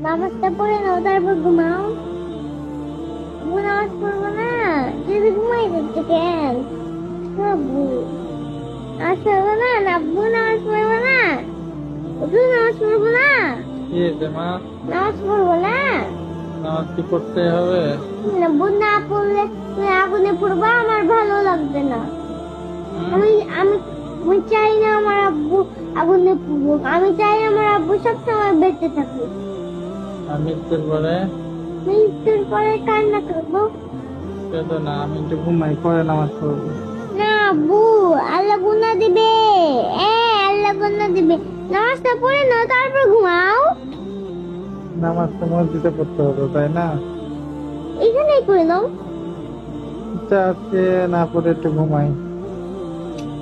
নামাজটা পড়ে নাও তারপর ঘুমাও। আব্বু নামাজ পড়বো না, যদি ঘুমাই যাচ্ছে কেন? আব্বু নামাজ পড়বো না, আব্বু নামাজ পড়বো না, আব্বু নামাজ পড়বো না, কি হয়েছে মা? নামাজ পড়বো না। নামাজ কি পড়তে হবে? আব্বু না পড়লে তুমি আগুনে পড়বা, আমার ভালো লাগবে না। আমি আমি আমি চাই না আমার আব্বু আগুনে পড়ুক, আমি চাই আমার আব্বু সবসময় বেঁচে থাকুক। আমি মৃত্যুর পরে মৃত্যুর পরে কান্না করবো কেঁদো না, আমি একটু ঘুমাই, পরে নামাজ পড়বো। না আব্বু, আল্লাহ গুনাহ দিবে। আল্লাহ গুনাহ দিবে। নামাজটা পড়ে নাও তারপর ঘুমাও। নামাজ তো মসজিদে পড়তে হবে, তাই না? এখানেই করে নাও। ইচ্ছা আছে না, পড়ে একটু ঘুমাই।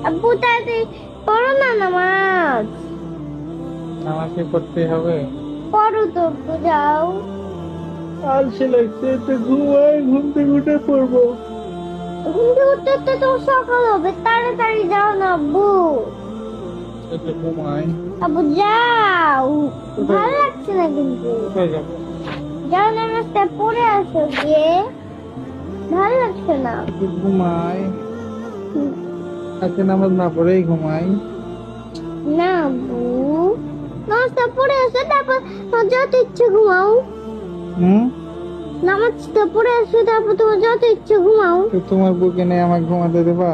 আব্বু তাড়াতাড়ি পড়ো না নামাজ। নামাজ কি পড়তে হবে? পড়ো তো আব্বু, যাও। আলসে লাগছে, একটু ঘুমাই, ঘুম থেকে উঠে পড়বো। ঘুম থেকে উঠতে উঠতে তো সকাল হবে, তাড়াতাড়ি যাও না আব্বু। একটু ঘুমাই। আব্বু যাও, ভালো লাগছে না কিন্তু। কোথায় যাবো? যাও নামাজটা পড়ে আসো গিয়ে, ভালো লাগছে না। একটু ঘুমাই। আজকে নামাজ না পড়েই ঘুমাই। না আব্বু, নামাজটা পড়ে আসো তারপর তোমার যত ইচ্ছে ঘুমাও। হুম? নামাজটা পড়ে আসো তারপর তোমার যত ইচ্ছে ঘুমাও। তো তোমার বুকে নেই আমাকে ঘুমাতে দেবা?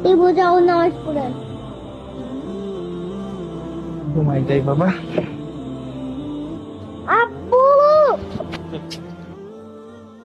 এই বোঝাও নামাজ পড়ে আসো। ঘুমাই যাই বাবা।